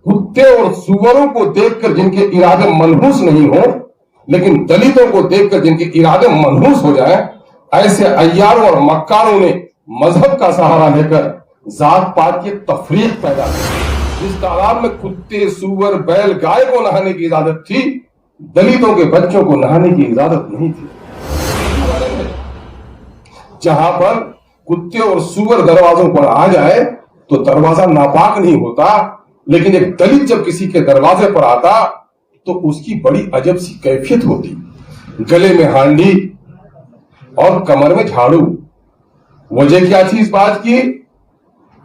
कुत्ते और सुअरों को देखकर जिनके इरादे मनहूस नहीं हो, लेकिन दलितों को देखकर जिनके इरादे मनहूस हो जाए, ऐसे अय्यारों और मक्कारों ने मजहब का सहारा लेकर जात पात की तफरीक पैदा की। जिस तालाब में कुत्ते, सूअर, बैल, गाय को नहाने की इजाजत थी, दलितों के बच्चों को नहाने की इजाजत नहीं थी। जहां पर कुत्ते और सूअर दरवाजों पर आ जाए तो दरवाजा नापाक नहीं होता, लेकिन एक दलित जब किसी के दरवाजे पर आता तो उसकी बड़ी अजब सी कैफियत होती। गले में हांडी और कमर में झाड़ू। वजह क्या थी इस बात की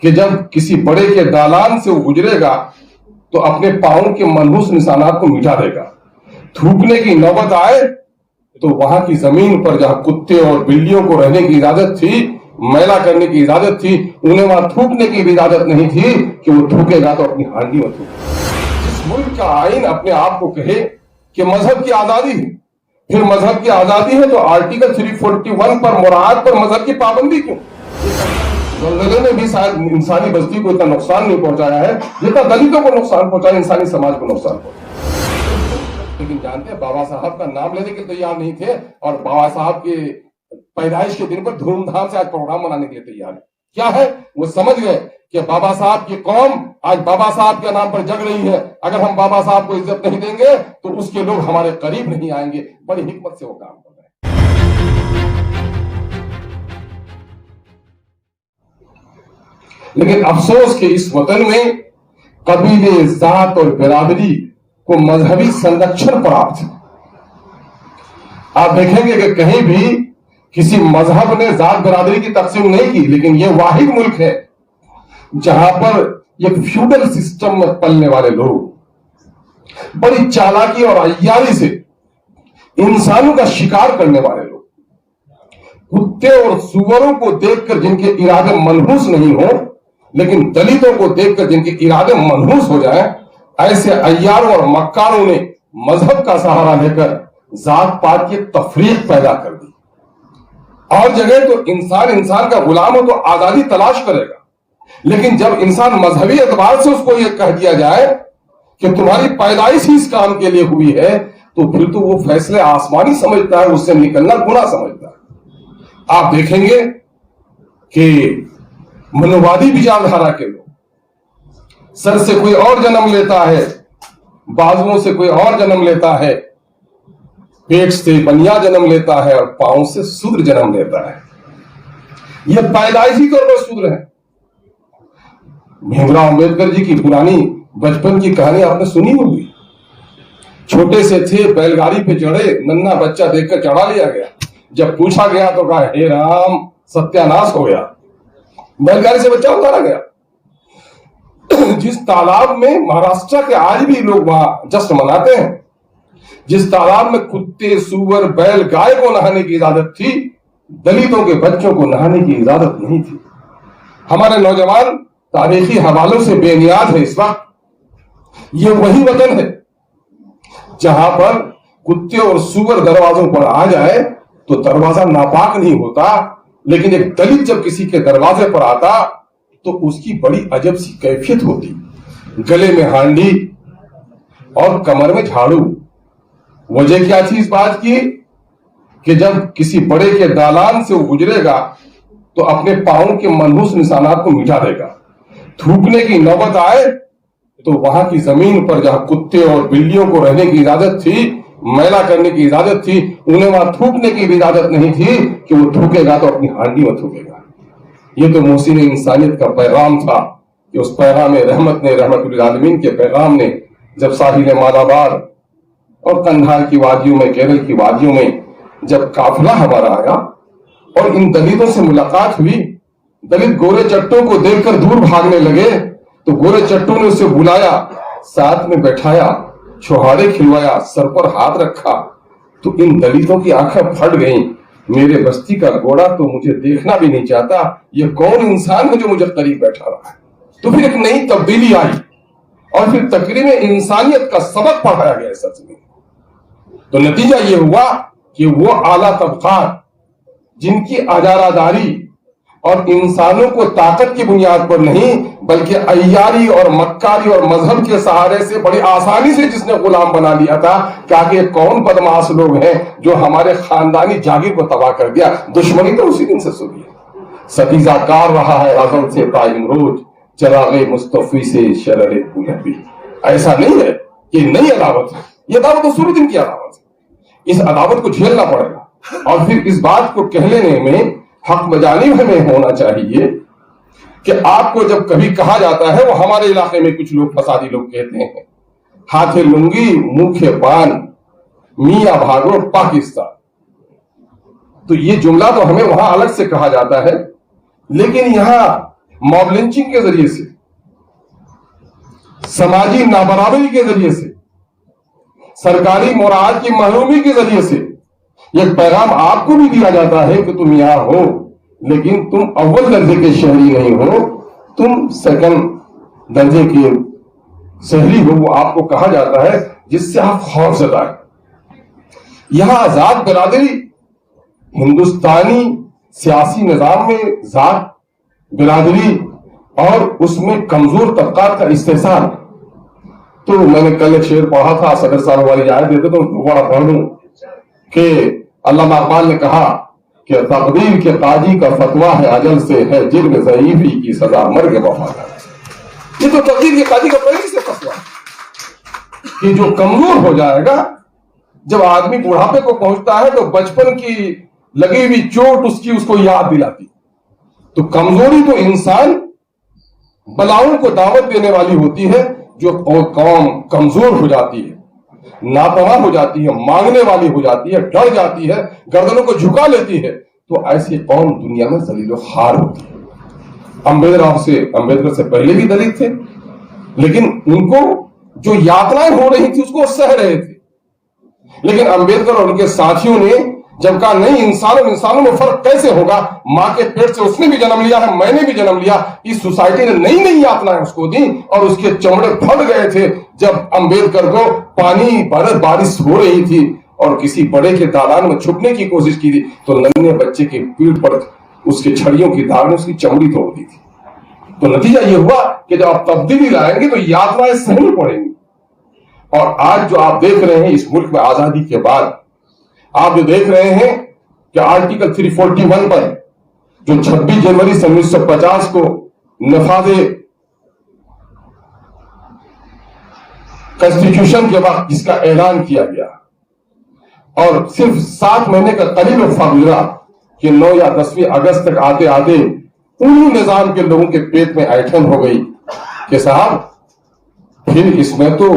कि जब किसी बड़े के दालान से वो गुजरेगा तो अपने पांव के मनहूस निशानात को मिटा देगा। थूकने की नौबत आए तो वहां की जमीन पर जहां कुत्ते और बिल्लियों को रहने की इजाजत थी, मैला करने की इजाजत थी, उन्हें वहां थूकने की भी इजाजत नहीं थी कि वो थूकेगा तो अपनी हांडी में थूके। इस मुल्क का आईन अपने आप को कहे कि मजहब की आजादी है, फिर मजहब की आजादी है तो आर्टिकल 341 पर मुराद पर मजहब की पाबंदी क्यों? ज़लज़ले ने भी शायद इंसानी बस्ती को इतना नुकसान नहीं पहुंचाया है जितना दलितों को नुकसान पहुंचाया, इंसानी समाज को नुकसान पहुंचाया। लेकिन जानते हैं बाबा साहब का नाम लेने के तैयार नहीं थे और बाबा साहब के पैदाइश के दिन पर धूमधाम से आज प्रोग्राम मनाने के लिए तैयार है। क्या है? वो समझ गए कि बाबा साहब की कौम आज बाबा साहब के नाम पर जग रही है। अगर हम बाबा साहब को इज्जत नहीं देंगे तो उसके लोग हमारे करीब नहीं आएंगे। बड़ी हिकमत से वो काम कर रहे हैं। लेकिन अफसोस कि इस वतन में कबीले, जात और बिरादरी को मजहबी संरक्षण प्राप्त है। आप देखेंगे कि कहीं भी किसी मजहब ने जात बिरादरी की तकसीम नहीं की, लेकिन यह वाहिद मुल्क है जहां पर एक फ्यूडल सिस्टम में पलने वाले लोग बड़ी चालाकी और अय्यारी से इंसानों का शिकार करने वाले लोग, कुत्ते और सुअरों को देखकर जिनके इरादे मनहूस नहीं हो, लेकिन दलितों को देखकर जिनके इरादे मनहूस हो जाए, ऐसे अय्यारों और मक्कारों ने मजहब का सहारा लेकर जात पात की तफरीक पैदा कर दी। और जगह तो इंसान का गुलाम हो तो आजादी तलाश करेगा, लेकिन जब इंसान मजहबी एतबार से उसको यह कह दिया जाए कि तुम्हारी पैदाइश ही इस काम के लिए हुई है, तो फिर तो वो फैसले आसमानी समझता है, उससे निकलना गुनाह समझता है। आप देखेंगे कि मनोवादी विचारधारा के लोग सर से कोई और जन्म लेता है, बाजुओं से कोई और जन्म लेता है, पेट से बनिया जन्म लेता है और पांव से शूद्र जन्म लेता है। यह पैदाइशी तौर पर शूद्र है। भीमराव अंबेडकर जी की पुरानी बचपन की कहानी आपने सुनी होगी। छोटे से थे, बैलगाड़ी पे चढ़े, नन्हा बच्चा देखकर चढ़ा लिया गया। जब पूछा गया तो कहा, हे राम, सत्यानाश हो गया, बैलगाड़ी से बच्चा उतारा गया। जिस तालाब में महाराष्ट्र के आज भी लोग वहां जश्न मनाते हैं, जिस तालाब में कुत्ते, सूअर, बैल, गाय को नहाने की इजाजत थी, दलितों के बच्चों को नहाने की इजाजत नहीं थी। हमारे नौजवान तारीखी हवालों से बेनियाज है। इस वक्त ये वही वतन है जहां पर कुत्ते और सूअर दरवाजों पर आ जाए तो दरवाजा नापाक नहीं होता, लेकिन एक दलित जब किसी के दरवाजे पर आता तो उसकी बड़ी अजब सी कैफियत होती। गले में हांडी और कमर में झाड़ू। वजह क्या थी इस बात की कि जब किसी बड़े के दालान से वो गुजरेगा तो अपने पांव के मनहूस निशानात को मिटा देगा। थूकने की नौबत आए तो वहां की जमीन पर जहां कुत्ते और बिल्लियों को रहने की इजाजत थी, मैला करने की इजाजत थी, उन्हें वहां थूकने की भी इजाजत नहीं थी कि वो थूकेगा तो अपनी हांडी में थूकेगा। ये तो मोहसिन इंसानियत का पैगाम था कि उस पैगाम रहमत ने, रहमतुल आलमीन के पैगाम ने जब साहिल मालाबार और कंधार की वादियों में, केरल की वादियों में जब काफिला हमारा आया और इन दलितों से मुलाकात हुई, दलित गोरे चट्टों को देखकर दूर भागने लगे तो गोरे चट्टों ने उसे बुलाया, साथ में बैठाया, छुहाड़े खिलवाया, सर पर हाथ रखा तो इन दलितों की आंखें फट गईं। मेरे बस्ती का घोड़ा तो मुझे देखना भी नहीं चाहता, ये कौन इंसान है जो मुझे करीब बैठा रहा है। तो फिर एक नई तब्दीली आई और फिर तकरीब में इंसानियत का सबक पढ़ाया गया सच में। तो नतीजा ये हुआ कि वो आला तबका जिनकी अजारादारी, اور انسانوں کو طاقت کی بنیاد پر نہیں بلکہ عیاری اور مکاری اور مذہب کے سہارے سے بڑی آسانی سے جس نے غلام بنا لیا تھا کہ آگے کون بدمعاش لوگ ہیں جو ہمارے خاندانی جاگیر کو تباہ کر دیا. دشمنی تو اسی دن سے شروع ہے. ستیزہ کار رہا ہے ازل سے تا امروز چراغ مصطفی سے شرر طلبی. ایسا نہیں ہے کہ نئی عداوت ہے, یہ عداوت تو شروع دن کی عداوت ہے. اس عداوت کو جھیلنا پڑے گا اور پھر اس بات کو کہہ لینے میں حق بجانب ہمیں ہونا چاہیے کہ آپ کو جب کبھی کہا جاتا ہے, وہ ہمارے علاقے میں کچھ لوگ فسادی لوگ کہتے ہیں ہاتھے لنگی منہ پان میاں بھاگو پاکستان. تو یہ جملہ تو ہمیں وہاں الگ سے کہا جاتا ہے, لیکن یہاں موب لنچنگ کے ذریعے سے, سماجی نابرابری کے ذریعے سے, سرکاری مراعات کی محرومی کے ذریعے سے یہ پیغام آپ کو بھی دیا جاتا ہے کہ تم یہاں ہو لیکن تم اول درجے کے شہری نہیں ہو, تم سیکنڈ درجے کے شہری ہو. وہ آپ کو کہا جاتا ہے جس سے آپ خوف زدہ ہیں. یہاں آزاد برادری ہندوستانی سیاسی نظام میں ذات برادری اور اس میں کمزور طبقات کا استحصال. تو میں نے کل ایک شعر پڑھا تھا, صدر صاحب والی آیت دیتے تو دوبارہ پڑھ دوں کہ علامہ اقبال نے کہا کہ تقدیر کے قاضی کا فتویٰ ہے اجل سے ہے جرم ضعیفی کی سزا مرگ وفادار. یہ تو تقدیر کے قاضی کا پہلے سے فتویٰ ہے کہ جو کمزور ہو جائے گا, جب آدمی بڑھاپے کو پہنچتا ہے تو بچپن کی لگی ہوئی چوٹ اس کو یاد دلاتی. تو کمزوری تو انسان بلاؤں کو دعوت دینے والی ہوتی ہے. جو قوم کمزور ہو جاتی ہے, ناتواں ہو جاتی ہے, مانگنے والی ہو جاتی ہے, ڈر جاتی ہے, گردنوں کو جھکا لیتی ہے, تو ایسی قوم دنیا میں ذلیل و خوار ہوتی ہے. امبیدکر سے پہلے بھی دلت تھے, لیکن ان کو جو یاترائیں ہو رہی تھی اس کو سہ رہے تھے. لیکن امبیدکر اور ان کے ساتھیوں نے جب کہا نہیں, انسانوں میں فرق کیسے ہوگا, ماں کے پیٹ سے اس نے بھی جنم لیا ہے, میں نے بھی جنم لیا. اس سوسائٹی نے نئی نئی یاتنائیں اس کو دی اور اس کے چمڑے پھٹ گئے تھے جب امبیدکر کو پانی بارش ہو رہی تھی اور کسی بڑے کے دالان میں چھپنے کی کوشش کی تھی تو ننھے بچے کی پیٹھ پر اس کے چھڑیوں کی داغ نے اس کی چمڑی توڑ دی تھی. تو نتیجہ یہ ہوا کہ جب آپ تبدیلی لائیں گے تو یاترائیں سہنی پڑیں گی. اور آج جو آپ دیکھ رہے ہیں اس ملک میں آزادی کے بعد, آپ جو دیکھ رہے ہیں کہ آرٹیکل 341 پر جو 26 جنوری 1950 کو نفاذ کنسٹیٹیوشن کے وقت جس کا اعلان کیا گیا اور صرف 7 مہینے کا قریب وقفہ گزرا کہ 9 یا 10 اگست تک آتے آتے پوری نظام کے لوگوں کے پیٹ میں ایٹھن ہو گئی کہ صاحب پھر اس میں تو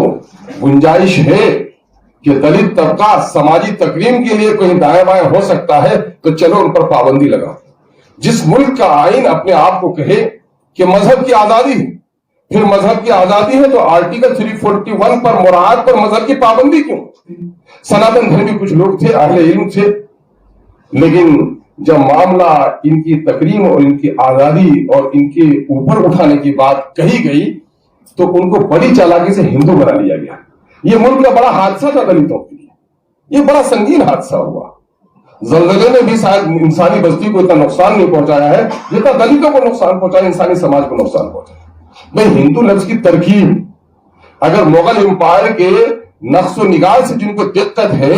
گنجائش ہے کہ دلت طبقہ سماجی تکریم کے لیے کہیں دائیں بائیں ہو سکتا ہے تو چلو ان پر پابندی لگاؤ. جس ملک کا آئین اپنے آپ کو کہے کہ مذہب کی آزادی ہے, پھر مذہب کی آزادی ہے تو آرٹیکل 341 پر مراعات پر مذہب کی پابندی کیوں؟ سناتن دھرمی کچھ لوگ تھے, اہل علم تھے, لیکن جب معاملہ ان کی تکریم اور ان کی آزادی اور ان کے اوپر اٹھانے کی بات کہی گئی تو ان کو بڑی چالاکی سے ہندو بنا لیا گیا. یہ ملک کا بڑا حادثہ تھا دلتوں کے لیے, یہ بڑا سنگین حادثہ ہوا. زلزلے نے بھی شاید انسانی بستی کو اتنا نقصان نہیں پہنچایا ہے جتنا دلتوں کو نقصان پہنچایا, انسانی سماج کو نقصان پہنچایا. بھائی ہندو لفظ کی ترکیب اگر مغل امپائر کے نقش و نگار سے جن کو دقت ہے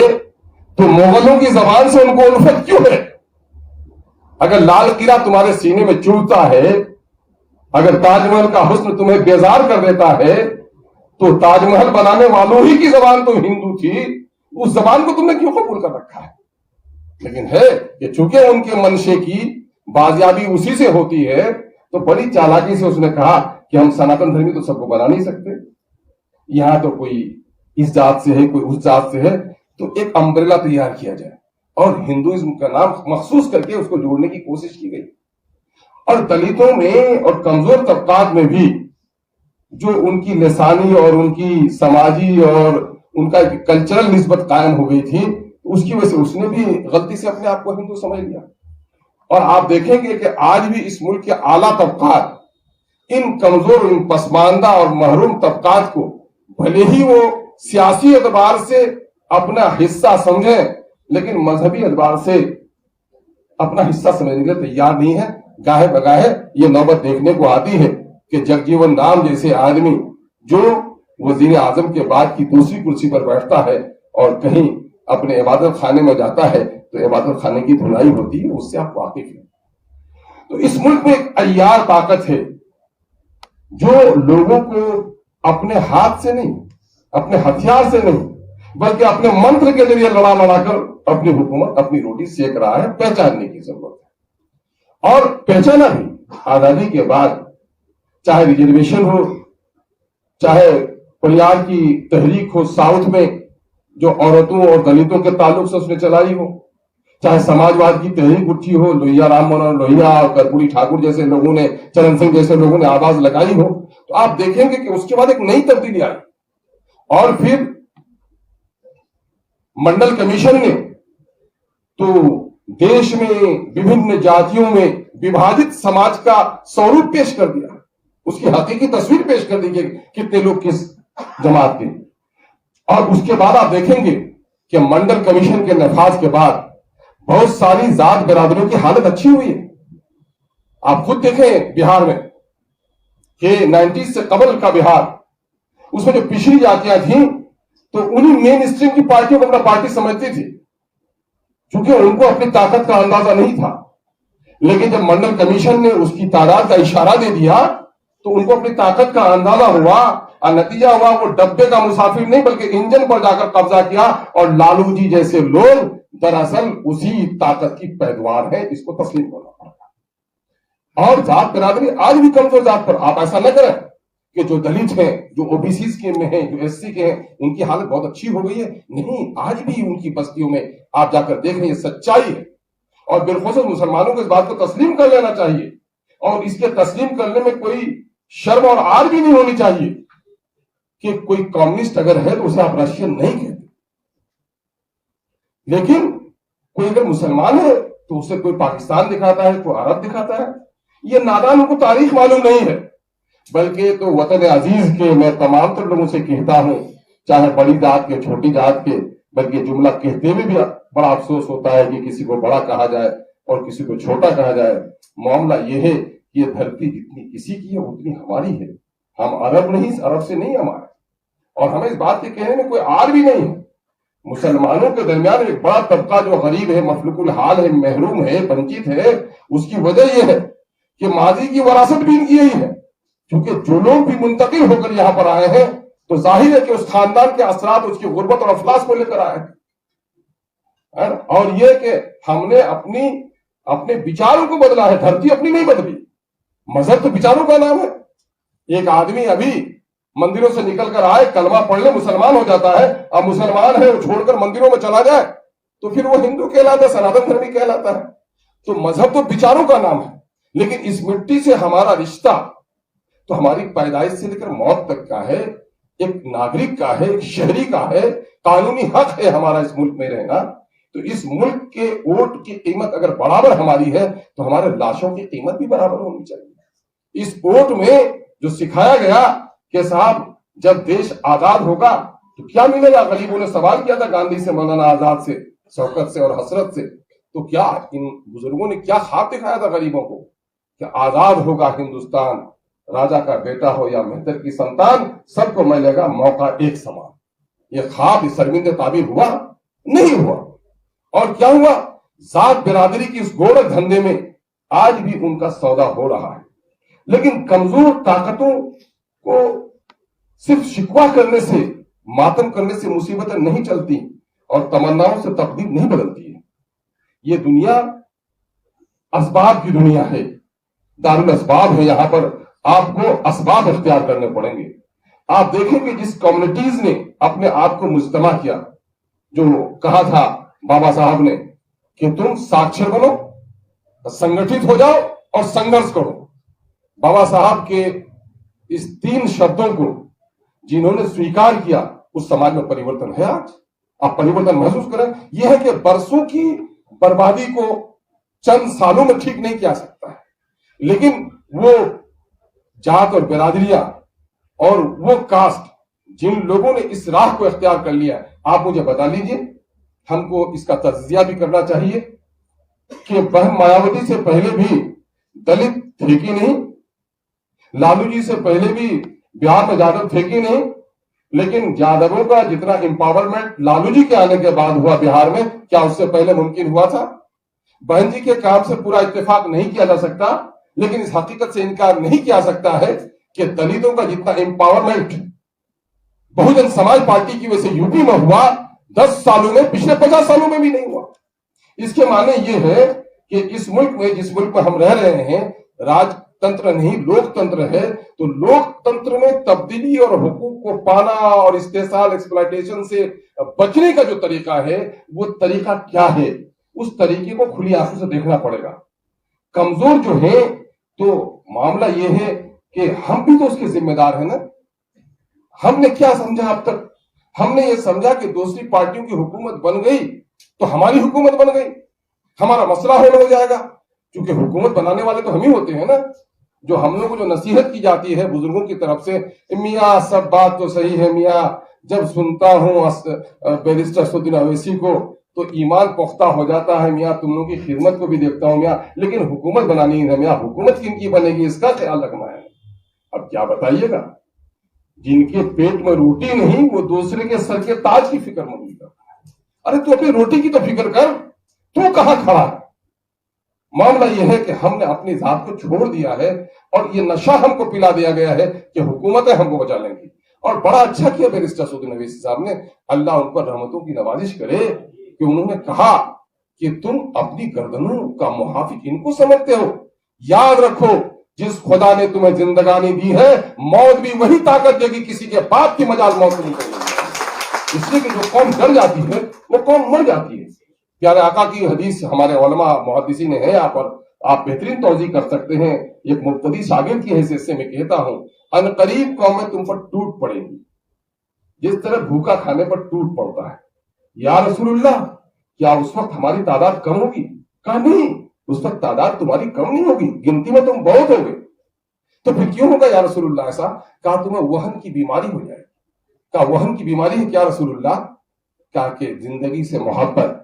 تو مغلوں کی زبان سے ان کو الفت کیوں ہے؟ اگر لال قلعہ تمہارے سینے میں چوبتا ہے, اگر تاج محل کا حسن تمہیں بیزار کر دیتا ہے تو تاج محل بنانے والوں ہی کی زبان تو ہندو تھی, اس زبان کو تم نے کیوں قبول کر رکھا ہے؟ لیکن ہے کہ چونکہ ان کے منشے کی بازیابی اسی سے ہوتی ہے تو بڑی چالاکی سے اس نے کہا کہ ہم سناتن دھرمی تو سب کو بنا نہیں سکتے, یہاں تو کوئی اس ذات سے ہے کوئی اس ذات سے ہے, تو ایک امبریلا تیار کیا جائے اور ہندوازم کا نام مخصوص کر کے اس کو جوڑنے کی کوشش کی گئی. اور دلتوں میں اور کمزور طبقات میں بھی جو ان کی لسانی اور ان کی سماجی اور ان کا کلچرل نسبت قائم ہو گئی تھی, اس کی وجہ سے اس نے بھی غلطی سے اپنے آپ کو ہندو سمجھ لیا. اور آپ دیکھیں گے کہ آج بھی اس ملک کے اعلیٰ طبقات ان کمزور, ان پسماندہ اور محروم طبقات کو بھلے ہی وہ سیاسی اعتبار سے اپنا حصہ سمجھیں لیکن مذہبی اعتبار سے اپنا حصہ سمجھنے کے لیے تیار نہیں ہے. गाहे बगाहे ये नौबत देखने को आती है कि जगजीवन राम जैसे आदमी जो वजीर आजम के बाद की दूसरी कुर्सी पर बैठता है और कहीं अपने इबादत खाने में जाता है तो इबादत खाने की धुलाई होती है, उससे आप वाकिफ हैं। तो इस मुल्क में एक अय्यार ताकत है जो लोगों को अपने हाथ से नहीं, अपने हथियार से नहीं, बल्कि अपने मंत्र के जरिए लड़ा लड़ा कर अपनी हुकूमत, अपनी रोटी सेक रहा है। पहचानने की जरूरत है और पहचाना भी। आजादी के बाद चाहे रिजर्वेशन हो, चाहे परिवार की तहरीक हो साउथ में जो औरतों और दलितों के ताल्लुक से उसने चलाई हो, चाहे समाजवाद की तहरीक उठी हो, लोहिया राम मनोहर लोहिया और कर्पूरी ठाकुर जैसे लोगों ने, चरण सिंह जैसे लोगों ने आवाज लगाई हो, तो आप देखेंगे कि उसके बाद एक नई तब्दीली आई। और फिर मंडल कमीशन ने तो देश में विभिन्न जातियों में विभाजित समाज का स्वरूप पेश कर दिया, उसकी हकीकी तस्वीर पेश कर दी कि कितने लोग किस जमात के। और उसके बाद आप देखेंगे कि मंडल कमीशन के नफाज के बाद बहुत सारी जात बिरादरियों की हालत अच्छी हुई है। आप खुद देखें बिहार में कि 90 से कबल का बिहार, उसमें जो पिछड़ी जातियां थी तो उन्हीं मेन स्ट्रीम की पार्टियों को अपना पार्टी समझती थी, क्योंकि उनको अपनी ताकत का अंदाजा नहीं था। लेकिन जब मंडल कमीशन ने उसकी तादाद का इशारा दे दिया तो उनको अपनी ताकत का अंदाजा हुआ और नतीजा हुआ वो डब्बे का मुसाफिर नहीं बल्कि इंजन पर जाकर कब्जा किया। और लालू जी जैसे लोग दरअसल उसी ताकत की पैदवार है, इसको तस्लीम करना पड़ता। और जात बिरादरी आज भी कमजोर जात पर, आप ऐसा न करें कि जो दलित हैं, जो ओबीसी के में हैं, जो एससी के हैं, उनकी हालत बहुत अच्छी हो गई है। नहीं, आज भी उनकी बस्तियों में आप जाकर देखें, ये सच्चाई है। और बिलखुसूस मुसलमानों को इस बात को तस्लीम कर लेना चाहिए और इसके तस्लीम करने में कोई शर्म और आर भी नहीं होनी चाहिए कि कोई कम्युनिस्ट अगर है तो उसे आप रशियन नहीं कहते, लेकिन कोई अगर मुसलमान है तो उसे कोई पाकिस्तान दिखाता है, कोई अरब दिखाता है। ये नादान, उनको तारीख मालूम नहीं है। बल्कि तो वतन अजीज के मैं तमाम तर लोगों से कहता हूं, चाहे बड़ी जात के, छोटी जात के, बल्कि जुमला कहते हुए भी बड़ा अफसोस होता है कि किसी को बड़ा कहा जाए और किसी को छोटा कहा जाए। मामला यह है कि ये धरती जितनी किसी की है उतनी हमारी है। हम अरब नहीं, अरब से नहीं हमारे, और हमें इस बात के कहने में कोई आर भी नहीं है। मुसलमानों के दरमियान एक बड़ा तबका जो गरीब है, मफलुकुल हाल है, महरूम है, वंचित है, उसकी वजह यह है कि माजी की वरासत भी इनकी यही है। क्योंकि जो लोग भी मुंतकिल होकर यहां पर आए हैं तो जाहिर है कि उस खानदान के असरात उसकी गुर्बत और अफलास को लेकर आए हैं। और यह कि हमने अपने विचारों को बदला है, धरती अपनी नहीं बदली। मजहब तो विचारों का नाम है। एक आदमी अभी मंदिरों से निकल कर आए, कलमा पढ़ ले, मुसलमान हो जाता है। अब मुसलमान है, वो छोड़कर मंदिरों में चला जाए तो फिर वो हिंदू कहलाता है, सनातन धर्मी कहलाता है। तो मजहब तो विचारों का नाम है, लेकिन इस मिट्टी से हमारा रिश्ता तो हमारी पैदाइश से लेकर मौत तक का है, एक नागरिक का है, एक शहरी का है, कानूनी हक है हमारा इस मुल्क में रहना। तो इस मुल्क के वोट की कीमत अगर बराबर हमारी है तो हमारे लाशों की कीमत भी बराबर होनी चाहिए। इस वोट में जो सिखाया गया कि साहब जब देश आजाद होगा तो क्या मिलेगा, गरीबों ने सवाल किया था गांधी से, मौलाना आजाद से, शौकत से और हसरत से। तो क्या इन बुजुर्गों ने क्या ख्वाब दिखाया था गरीबों को कि आजाद होगा हिंदुस्तान, राजा का बेटा हो या मेहतर की संतान, सबको मिलेगा मौका एक समान। ये ख्वाब शर्मिंदे ताबीर हुआ नहीं हुआ। और क्या हुआ, जात बिरादरी की इस गोरख धंधे में आज भी उनका सौदा हो रहा है। लेकिन कमजोर ताकतों को सिर्फ शिकवा करने से, मातम करने से मुसीबतें नहीं चलती और तमन्नाओं से तकदीर नहीं बदलती है। ये दुनिया असबाब की दुनिया है, दारुल असबाब है। यहां पर आपको असबाब इख्तियार करने पड़ेंगे। आप देखेंगे जिस कम्युनिटीज ने अपने आप को मुज्तमा किया, जो कहा था बाबा साहब ने कि तुम साक्षर बनो, संगठित हो जाओ और संघर्ष करो। बाबा साहब के इस 3 शब्दों को जिन्होंने स्वीकार किया उस समाज में परिवर्तन है। आज आप परिवर्तन महसूस करें। यह है कि बरसों की बर्बादी को चंद सालों में ठीक नहीं किया सकता है, लेकिन वो जात और बिरादरियां और वो कास्ट जिन लोगों ने इस राह को इख्तियार कर लिया, आप मुझे बता लीजिए। हमको इसका तज्जिया भी करना चाहिए कि बहन मायावती से पहले भी दलित थे कि नहीं? लालू जी से पहले भी बिहार में यादव थे कि नहीं? लेकिन यादवों का जितना एम्पावरमेंट लालू जी के आने के बाद हुआ बिहार में, क्या उससे पहले मुमकिन हुआ था? बहन जी के काम से पूरा इत्तेफाक नहीं किया जा सकता, लेकिन इस हकीकत से इनकार नहीं किया सकता है कि दलितों का जितना एम्पावरमेंट बहुजन समाज पार्टी की वजह से यूपी में हुआ, 10 सालों में, पिछले 50 सालों में भी नहीं हुआ। इसके माने ये है कि इस मुल्क में, जिस मुल्क में हम रह रहे हैं, राजतंत्र नहीं लोकतंत्र है, तो लोकतंत्र में तब्दीली और हुकूक को पाना और इस्तेसाल एक्सप्लॉयटेशन से बचने का जो तरीका है, वो तरीका क्या है, उस तरीके को खुली आंखों से देखना पड़ेगा। कमजोर जो है, तो मामला ये है कि हम भी तो उसके जिम्मेदार हैं ना। हमने क्या समझा अब तक? हमने ये समझा कि दूसरी पार्टियों की हुकूमत बन गई तो हमारी हुकूमत बन गई, हमारा मसला हल हो जाएगा, क्योंकि हुकूमत बनाने वाले तो हम ही होते हैं ना। जो हम लोगों को जो नसीहत की जाती है बुजुर्गों की तरफ से, मियाँ सब बात तो सही है मियाँ, जब सुनता हूँ बैरिस्टर असदुद्दीन अवैसी को तो ईमान पुख्ता हो जाता है मियाँ, तुम लोगों की खिदमत को भी देखता हूँ मियाँ, लेकिन हुकूमत बनानी है मियाँ, हुकूमत किनकी बनेगी इसका ख्याल रखना है। अब क्या बताइएगा, जिनके पेट में रोटी नहीं वो दूसरे के सर के ताज की फिक्र मत करता है। अरे तू अपनी रोटी की तो फिक्र कर, तू कहां खड़ा है? मामला यह है कि हमने अपनी जात को छोड़ दिया है और ये नशा हमको पिला दिया गया है कि हुकूमतें हमको बचा लेंगी। और बड़ा अच्छा किया बैरिस्टर असदुद्दीन अवैसी साहब ने, अल्लाह उन पर रहमतों की नवाजिश करे, कि उन्होंने कहा कि तुम अपनी गर्दनों का मुहाफिज इनको समझते हो। याद रखो, जिस खुदा ने तुम्हें जिंदगानी दी है, मौत भी वही ताकत देगी, किसी के बाप की मजाल मौत नहीं करेगी। इसलिए कि जो कौम डर जाती है वो कौम मर जाती है। प्यारे आका की हदीस हमारे उलमा मुहद्दिसीन ने है, यहाँ पर आप बेहतरीन तौज़ीह कर सकते हैं। एक मुब्तदी शागिर्द की हैसियत से मैं कहता हूं, अनकरीब कौमें तुम पर टूट पड़ेंगी जिस तरह भूखा खाने पर टूट पड़ता है। या रसूलुल्लाह, क्या उस वक्त हमारी तादाद कम होगी? कहा नहीं, उस वक्त तादाद तुम्हारी कम नहीं होगी, गिनती में तुम बहुत होगे। तो फिर क्यों होगा या रसूलुल्लाह ऐसा? कहा तुम्हें वहन की बीमारी हो जाएगी। कहा वहन की बीमारी है क्या रसूलुल्लाह? कहा कि जिंदगी से मोहब्बत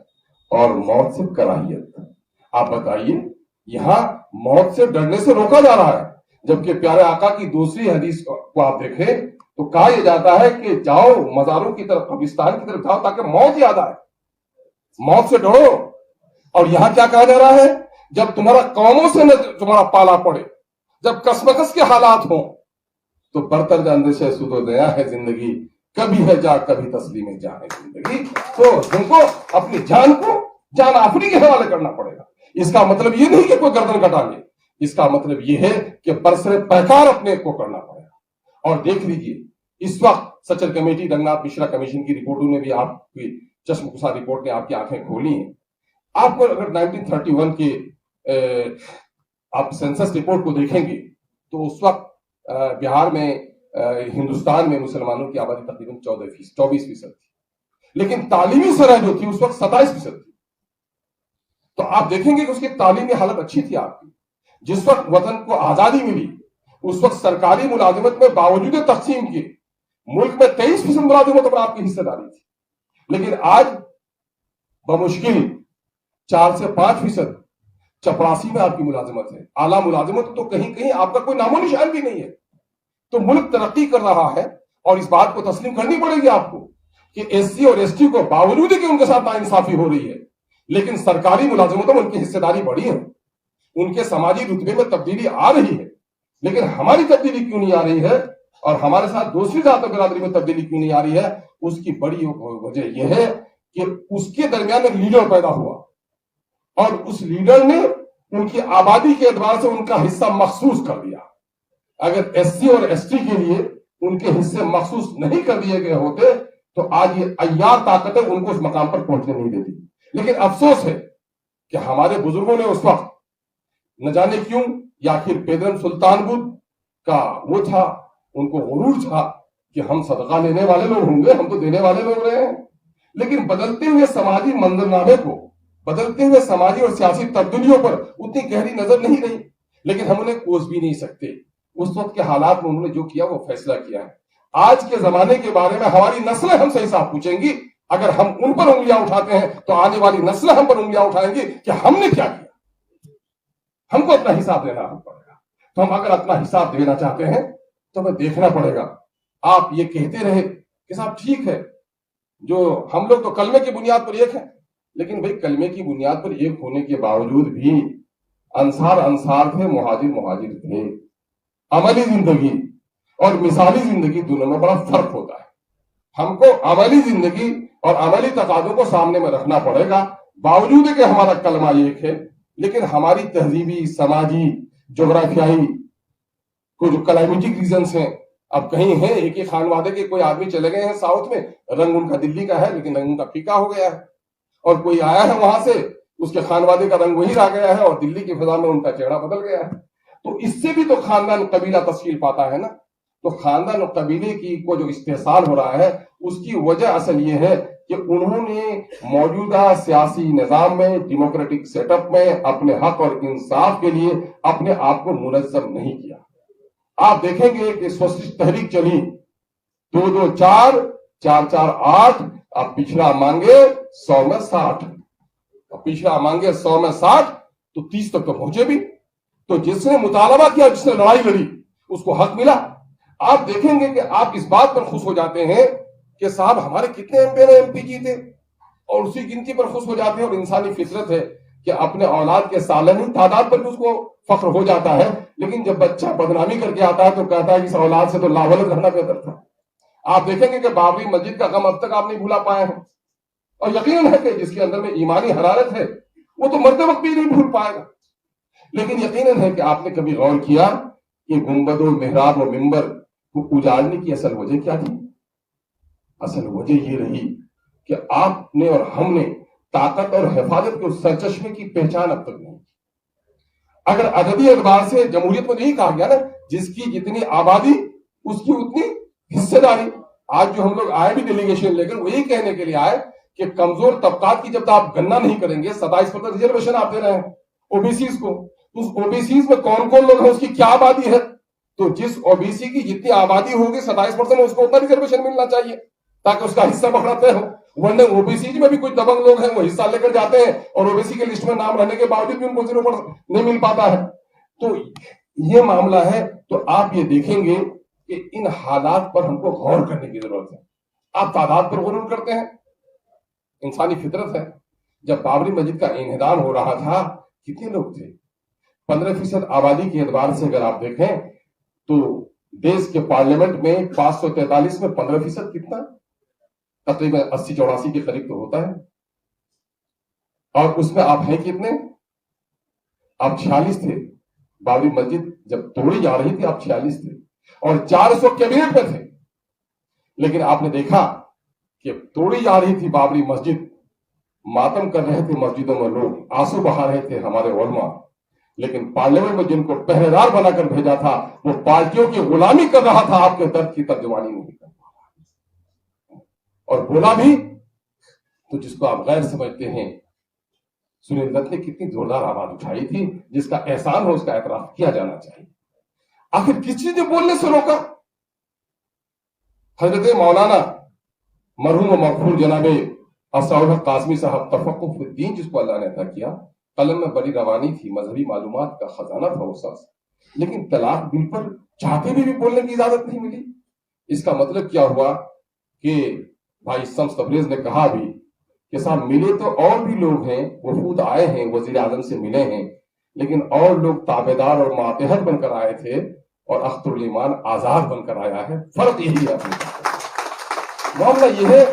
और मौत से कराहियत। आप बताइए, यहां मौत से डरने से रोका जा रहा है, जबकि प्यारे आका की दूसरी हदीस को आप देखें तो कहा यह जाता है कि जाओ मजारों की तरफ, कब्रिस्तान की तरफ जाओ ताकि मौत याद आए, मौत से डरो। और यहां क्या कहा जा रहा है? जब तुम्हारा कौमों से न तुम्हारा पाला पड़े, जब कसमकस के हालात हो, तो बरतर जानने से सुदो दया है जिंदगी, कभी है जा कभी तस्लीम जा है जिंदगी। तो तुमको अपनी जान को जान आफरी के हवाले करना पड़ेगा। इसका मतलब ये नहीं कि कोई गर्दन कटा ले, इसका मतलब ये है कि बरसरे पैकार अपने को करना पड़ेगा। और देख लीजिए, इस वक्त सचर कमेटी, रंगनाथ मिश्रा कमीशन की रिपोर्टों ने भी आपकी चश्मकुसा रिपोर्ट ने आपकी आंखें खोली हैं। आपको अगर 1931 के आप सेंसस रिपोर्ट को देखेंगे तो उस वक्त बिहार में, हिंदुस्तान में मुसलमानों की आबादी तकरीबन 24% थी, लेकिन तालीमी सतह जो थी उस वक्त 27% थी। तो आप देखेंगे कि उसकी तालीमी हालत अच्छी थी आपकी। जिस वक्त वतन को आजादी मिली उस वक्त सरकारी मुलाजिमत में बावजूद तकसीम के मुल्क में 23% मुलाजिमत पर आपकी हिस्सेदारी थी, लेकिन आज बमुश्किल 4 से 5% चपरासी में आपकी मुलाजिमत है। आला मुलाजिमत तो कहीं कहीं आपका कोई नामो निशान भी नहीं है। तो मुल्क तरक्की कर रहा है और इस बात को तस्लीम करनी पड़ेगी आपको कि एससी और एसटी को बावजूद कि उनके साथ नाइंसाफी हो रही है, लेकिन सरकारी मुलाजिमतों में उनकी हिस्सेदारी बढ़ी है, उनके समाजी रुतबे में तब्दीली आ रही है। लेकिन हमारी तब्दीली क्यों नहीं आ रही है और हमारे साथ दूसरी जात बिरादरी में तब्दीली क्यों नहीं आ रही है? उसकी बड़ी वजह यह है कि उसके दरमियान एक लीडर पैदा हुआ और उस लीडर ने उनकी आबादी के एतबार से उनका हिस्सा मखसूस कर दिया। अगर एससी और एसटी के लिए उनके हिस्से मखसूस नहीं कर दिए गए होते तो आज ये अय्यार ताकतें उनको उस मकाम पर पहुंचने नहीं देती। लेकिन अफसोस है कि हमारे बुजुर्गों ने उस वक्त न जाने क्यों, या फिर पेदरम सुल्तान बुद्ध का वो था, उनको गुरूर था कि हम सदका लेने वाले लोग होंगे, हम तो देने वाले लोग रहे हैं। लेकिन बदलते हुए समाजी मंजरनामे को, बदलते हुए समाजी और सियासी तब्दीलियों पर उतनी गहरी नजर नहीं रही। लेकिन हम उन्हें कोस भी नहीं सकते। उस वक्त के हालात में उन्होंने जो किया वो फैसला किया है। आज के जमाने के बारे में हमारी नस्लें हमसे हिसाब पूछेंगी। अगर हम उन पर उंगलियां उठाते हैं तो आने वाली नस्लें हम पर उंगलियां उठाएंगी कि हमने क्या किया। ہم کو اپنا حساب دینا پڑے گا. تو ہم اگر اپنا حساب دینا چاہتے ہیں تو ہمیں دیکھنا پڑے گا. آپ یہ کہتے رہے کہ صاحب ٹھیک ہے، جو ہم لوگ تو کلمے کی بنیاد پر ایک ہیں، لیکن بھائی کلمے کی بنیاد پر ایک ہونے کے باوجود بھی انصار تھے، مہاجر تھے. عملی زندگی اور مثالی زندگی دونوں میں بڑا فرق ہوتا ہے. ہم کو عملی زندگی اور عملی تقاضوں کو سامنے میں رکھنا پڑے گا. باوجود ہے کہ ہمارا کلمہ ایک ہے، لیکن ہماری تہذیبی، سماجی، جغرافیائی کوئی جو کلائمیٹک ریزنز ہیں، اب کہیں ہیں ایک ہی خانوادے کے کوئی آدمی چلے گئے ہیں ساؤتھ میں، رنگ ان کا دلی کا ہے لیکن رنگ ان کا پھیکا ہو گیا ہے، اور کوئی آیا ہے وہاں سے اس کے خانوادے کا رنگ وہی رہ گیا ہے اور دلی کی فضا میں ان کا چہرہ بدل گیا ہے. تو اس سے بھی تو خاندان قبیلہ تشکیل پاتا ہے نا. تو خاندان اور قبیلے کی کو جو استحصال ہو رہا ہے اس کی وجہ اصل یہ ہے کہ انہوں نے موجودہ سیاسی نظام میں، ڈیموکریٹک سیٹ اپ میں اپنے حق اور انصاف کے لیے اپنے آپ کو منظم نہیں کیا. آپ دیکھیں گے کہ سوشلسٹ تحریک چلی 2-2-4 4-4-8، اب پچھڑا مانگے 100 میں 60، پچھڑا مانگے 100 میں 60 تو 30 تک تو پہنچے بھی. تو جس نے مطالبہ کیا، جس نے لڑائی لڑی، اس کو حق ملا. آپ دیکھیں گے کہ آپ اس بات پر خوش ہو جاتے ہیں کہ صاحب ہمارے کتنے ایم پی جیتے، اور اسی گنتی پر خوش ہو جاتے ہیں. اور انسانی فطرت ہے کہ اپنے اولاد کے سالنی تعداد پر بھی اس کو فخر ہو جاتا ہے، لیکن جب بچہ بدنامی کر کے آتا ہے تو کہتا ہے کہ اس اولاد سے تو لاولد رہنا بہتر تھا. آپ دیکھیں گے کہ بابری مسجد کا غم اب تک آپ نہیں بھولا پائے ہیں، اور یقین ہے کہ جس کے اندر میں ایمانی حرارت ہے وہ تو مرتے وقت بھی نہیں بھول پائے گا. لیکن یقیناً ہے کہ آپ نے کبھی غور کیا کہ گنبد و محراب و منبر کو اجاڑنے کی اصل وجہ کیا تھی؟ اصل وجہ یہ رہی کہ آپ نے اور ہم نے طاقت اور حفاظت کے اس سرچشمے کی پہچان اب تک نہیں. اگر عددی اعتبار سے جمہوریت میں نہیں کہا گیا نا، جس کی جتنی آبادی اس کی اتنی حصے داری. آج جو ہم لوگ آئے بھی ڈیلیگیشن لے کر وہی کہنے کے لیے آئے کہ کمزور طبقات کی جب تک آپ گننا نہیں کریں گے، 27% ریزرویشن آپ دے رہے ہیں او بی سیز کو، اس او بی سیز میں کون کون لوگ ہیں، اس کی کیا آبادی ہے. تو جس او بی سی کی جتنی آبادی ہوگی 27% اس کو اتنا ریزرویشن ملنا چاہیے تاکہ اس کا حصہ بڑھاتے ہو. ورنہ او بی سی میں بھی کوئی دبنگ لوگ ہیں وہ حصہ لے کر جاتے ہیں اور او بی سی کے لسٹ میں نام رہنے کے باوجود بھی ان کو 0% نہیں مل پاتا ہے. تو یہ معاملہ ہے. تو آپ یہ دیکھیں گے کہ ان حالات پر ہم کو غور کرنے کی ضرورت ہے. آپ تعداد پر غرور کرتے ہیں، انسانی فطرت ہے. جب بابری مسجد کا انہدام ہو رہا تھا کتنے لوگ تھے؟ 15% آبادی کے اعتبار سے اگر آپ دیکھیں تو دیش کے پارلیمنٹ میں 543 میں 15% کتنا؟ تقریباً 80-84 کے قریب تو ہوتا ہے. اور اس میں آپ ہیں کتنے؟ آپ 46 تھے. بابری مسجد جب توڑی جا رہی تھی آپ 46 تھے اور 400 کیبنٹ میں تھے. لیکن آپ نے دیکھا کہ توڑی جا رہی تھی بابری مسجد، ماتم کر رہے تھے مسجدوں میں لوگ، آنسو بہا رہے تھے ہمارے علماء، لیکن پارلیمنٹ میں جن کو پہرے دار بنا کر بھیجا تھا وہ پارٹیوں کی غلامی کر رہا تھا، آپ کے درد کی ترجمانی نہیں کر رہا. اور بولا بھی تو جس کو آپ غیر سمجھتے ہیں. سنیل دت نے کتنی زوردار آواز اٹھائی تھی، جس کا احسان ہو اس کا اعتراف کیا جانا چاہیے. آخر کس چیز نے بولنے سے روکا؟ حضرت مولانا مرحوم و مغفور جناب اسرار قاسمی صاحب تفقہ فی الدین جس کو اللہ نے عطا کیا، قلم میں بڑی روانی تھی، مذہبی معلومات کا خزانہ تھا وہ شخص، لیکن طلاق بل پر چاہتے بھی بولنے کی اجازت نہیں ملی. اس کا مطلب کیا ہوا کہ بھائی شمس تبریز نے کہا بھی کہ صاحب ملے تو اور بھی لوگ ہیں، وفود آئے ہیں، وزیر اعظم سے ملے ہیں، لیکن اور لوگ تابعدار اور ماتحت بن کر آئے تھے اور اختر الایمان آزاد بن کر آیا ہے. فرق یہی ہے. معاملہ یہ ہے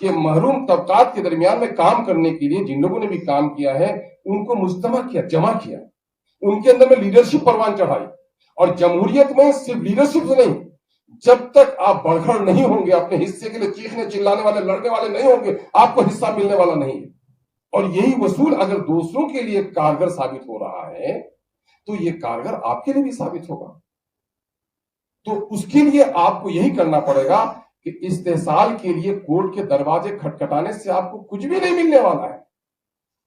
کہ محروم طبقات کے درمیان میں کام کرنے کے لیے جن لوگوں نے بھی کام کیا ہے ان کو مجتمع کیا، جمع کیا، ان کے اندر میں لیڈرشپ پروان چڑھائی. اور جمہوریت میں صرف لیڈرشپ نہیں، جب تک آپ بڑھڑ نہیں ہوں گے، اپنے حصے کے لیے چیخنے چلانے والے لڑنے والے نہیں ہوں گے، آپ کو حصہ ملنے والا نہیں ہے. اور یہی اصول اگر دوسروں کے لیے کارگر ثابت ہو رہا ہے تو یہ کارگر آپ کے لیے بھی ثابت ہوگا. تو اس کے لیے آپ کو یہی کرنا پڑے گا کہ استحصال کے لیے کورٹ کے دروازے کھٹکھٹانے سے آپ کو کچھ بھی نہیں ملنے والا ہے.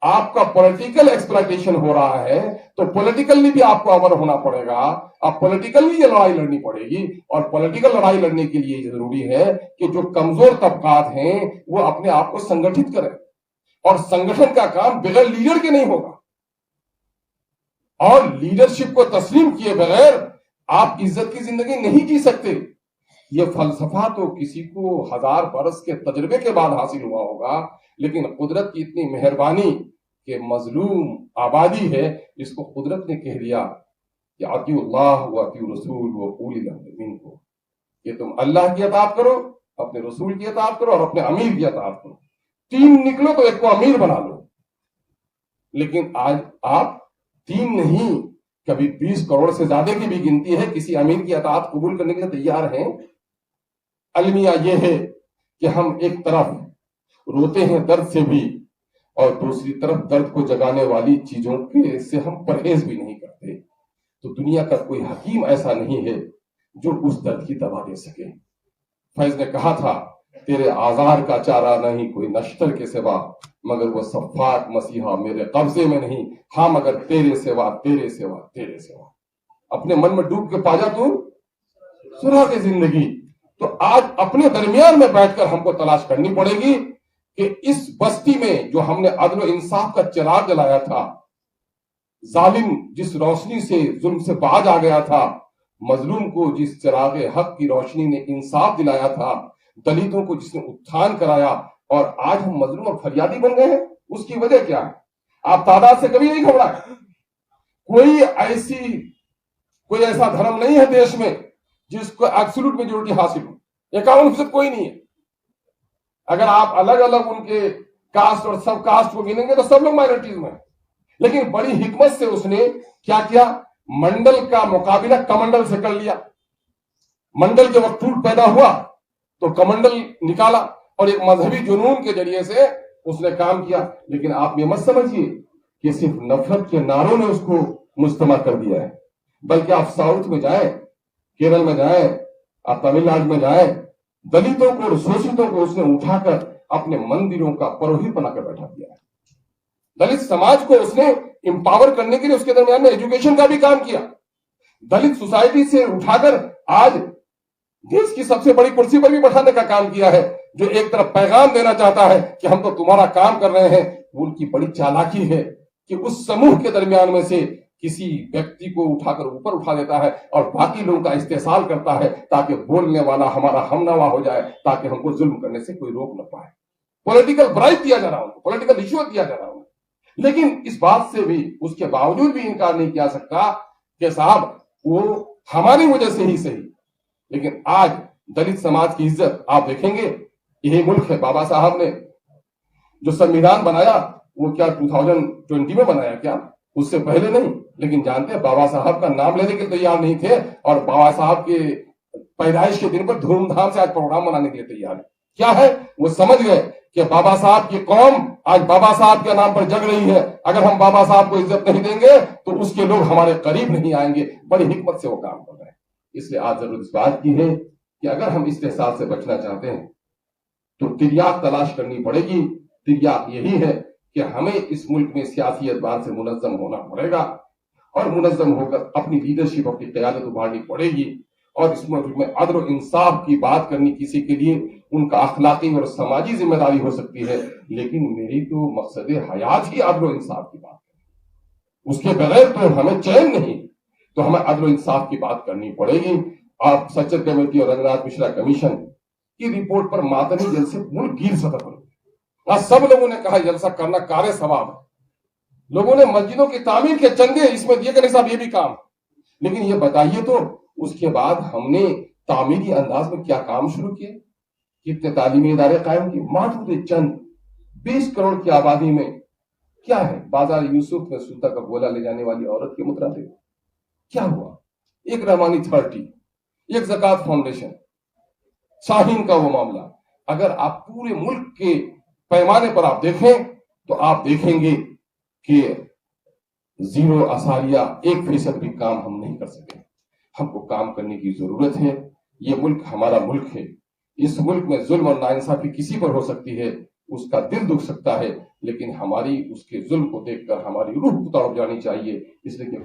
آپ کا پولیٹیکل ایکسپلائٹیشن ہو رہا ہے تو پولیٹیکلی بھی آپ کو اوور ہونا پڑے گا. اب پولیٹیکلی یہ لڑائی لڑنی پڑے گی، اور پولیٹیکل لڑائی لڑنے کے لیے یہ ضروری ہے کہ جو کمزور طبقات ہیں وہ اپنے آپ کو سنگٹھت کریں، اور سنگٹھن کا کام بغیر لیڈر کے نہیں ہوگا. اور لیڈرشپ کو تسلیم کیے بغیر آپ عزت کی زندگی نہیں جی سکتے. یہ فلسفہ تو کسی کو 1000 برس کے تجربے کے بعد حاصل ہوا ہوگا، لیکن قدرت کی اتنی مہربانی کہ مظلوم آبادی ہے، اس کو قدرت نے کہہ دیا کہ اطیعوا اللہ و اطیعوا الرسول و اولی الامر منکم، کہ تم اللہ کی اطاعت کرو، اپنے رسول کی اطاعت کرو اور اپنے امیر کی اطاعت کرو. 3 نکلو تو ایک کو امیر بنا لو. لیکن آج آپ 3 نہیں، کبھی 20 کروڑ سے زیادہ کی بھی گنتی ہے کسی امیر کی اطاعت قبول کرنے کے لیے تیار ہیں. المیہ یہ ہے کہ ہم ایک طرف روتے ہیں درد سے بھی، اور دوسری طرف درد کو جگانے والی چیزوں کے سے ہم پرہیز بھی نہیں کرتے. تو دنیا کا کوئی حکیم ایسا نہیں ہے جو اس درد کی دوا دے سکے. فیض نے کہا تھا تیرے آزار کا چارہ نہیں کوئی نشتر کے سوا، مگر وہ صفات مسیحا میرے قبضے میں نہیں، ہاں مگر تیرے سوا تیرے سوا تیرے سوا. اپنے من میں ڈوب کے پاجا تو سراغ زندگی. تو آج اپنے درمیان میں بیٹھ کر ہم کو تلاش کرنی پڑے گی کہ اس بستی میں جو ہم نے عدل و انصاف کا چراغ جلایا تھا، ظالم جس روشنی سے ظلم سے باز آ گیا تھا، مظلوم کو جس چراغ حق کی روشنی نے انصاف دلایا تھا، دلتوں کو جس نے اتھان کرایا، اور آج ہم مظلوم اور فریادی بن گئے ہیں. اس کی وجہ کیا ہے؟ آپ تعداد سے کبھی نہیں گھبرائے. کوئی ایسا دھرم نہیں ہے دیش میں جس کو ایبسولوٹ میجورٹی حاصل ہو. 51% کوئی نہیں ہے. اگر آپ الگ الگ ان کے کاسٹ اور سب کاسٹ کو گنیں گے تو سب لوگ مائنورٹیز میں ہیں. لیکن بڑی حکمت سے اس نے کیا کیا؟ منڈل کا مقابلہ کمنڈل سے کر لیا. منڈل کے وقت ٹوٹ پیدا ہوا تو کمنڈل نکالا، اور ایک مذہبی جنون کے ذریعے سے اس نے کام کیا. لیکن آپ یہ مت سمجھیے کہ صرف نفرت کے نعروں نے اس کو مجتمع کر دیا ہے، بلکہ آپ ساؤتھ میں جائیں، کیرل میں جائیں، آپ تمل ناڈو میں جائیں، دلتوں کو اور شوشتوں کو اس نے اٹھا کر اپنے مندروں کا پروہت بنا کر بیٹھا دیا ہے. دلت سماج کو اس نے امپاور کرنے کے لیے اس کے درمیان میں ایجوکیشن کا بھی کام کیا. دلت سوسائٹی سے اٹھا کر آج دیش کی سب سے بڑی کرسی پر بھی بٹھانے کا کام کیا ہے. جو ایک طرف پیغام دینا چاہتا ہے کہ ہم تو تمہارا کام کر رہے ہیں، وہ ان کی بڑی چالاکی ہے کہ اس سموہ کے درمیان میں سے کسی ویکتی کو اٹھا کر اوپر اٹھا دیتا ہے اور باقی لوگوں کا استحصال کرتا ہے تاکہ بولنے والا ہمارا ہمنوا ہو جائے، تاکہ ہم کو ظلم کرنے سے کوئی روک نہ پائے. پولیٹیکل برائب دیا جا رہا ہوں، پولیٹیکل رشوت دیا جا رہا ہوں. لیکن اس بات سے بھی، اس کے باوجود بھی انکار نہیں کیا سکتا کہ صاحب وہ ہماری وجہ سے ہی صحیح. لیکن آج دلت سماج کی عزت آپ دیکھیں گے. یہی ملک ہے، بابا صاحب نے جو سنویدھان بنایا وہ کیا 2020 میں بنایا؟ کیا اس سے پہلے نہیں؟ لیکن جانتے ہیں بابا صاحب کا نام لینے کے تیار نہیں تھے، اور بابا صاحب کے پیدائش کے دن پر دھوم دھام سے آج پروگرام منانے کے لیے تیار ہے. کیا ہے؟ وہ سمجھ گئے کہ بابا صاحب کی قوم آج بابا صاحب کے نام پر جگ رہی ہے. اگر ہم بابا صاحب کو عزت نہیں دیں گے تو اس کے لوگ ہمارے قریب نہیں آئیں گے. بڑی حکمت سے وہ کام کر رہے ہیں. اس لیے آج ضرورت اس بات کی ہے کہ اگر ہم استحصال سے بچنا چاہتے ہیں تو تریاق تلاش کرنی پڑے گی. تریاق یہی ہے کہ ہمیں اس ملک میں سیاسی اعتبار سے منظم ہونا پڑے گا، اور منظم ہو کر اپنی لیڈرشپ، اپنی قیادت ابھارنی پڑے گی. اور اس ملک میں عدل و انصاف کی بات کرنی کسی کے لیے ان کا اخلاقی اور سماجی ذمہ داری ہو سکتی ہے، لیکن میری تو مقصد حیات ہی عدل و انصاف کی بات ہے. اس کے بغیر تو ہمیں چین نہیں. تو ہمیں عدل و انصاف کی بات کرنی پڑے گی. آپ سچر کمیٹی اور رنگناتھ مشرا کمیشن کی رپورٹ پر ماتمی جلسے ملک گیر سطح پر آج سب لوگوں نے کہا جلسہ کرنا کار ثواب ہے. لوگوں نے مسجدوں کی تعمیر کے چندے اس میں دیے کہ نہیں صاحب یہ بھی کام. لیکن یہ بتائیے تو اس کے بعد ہم نے تعمیری انداز میں کیا کام شروع کیے؟ کتنے تعلیمی ادارے قائم کیے؟ ماتھو چند 20 کروڑ کی آبادی میں کیا ہے؟ بازار یوسف میں سوتا کا گولا لے جانے والی عورت کے مترادف کیا ہوا؟ ایک رحمانی 30، ایک زکوٰۃ فاؤنڈیشن، شاہین کا وہ معاملہ. اگر آپ پورے ملک کے پیمانے پر آپ دیکھیں تو آپ دیکھیں گے کہ 0.1% بھی کام ہم نہیں کر سکے. ہم کو کام کرنے کی ضرورت ہے. یہ ملک ہمارا ملک ہے. اس ملک میں ظلم اور ناانصافی کسی پر ہو سکتی ہے، اس کا دل دکھ سکتا ہے، لیکن ہماری اس کے ظلم کو دیکھ کر ہماری روح تڑپ جانی چاہیے. اس لیے کہ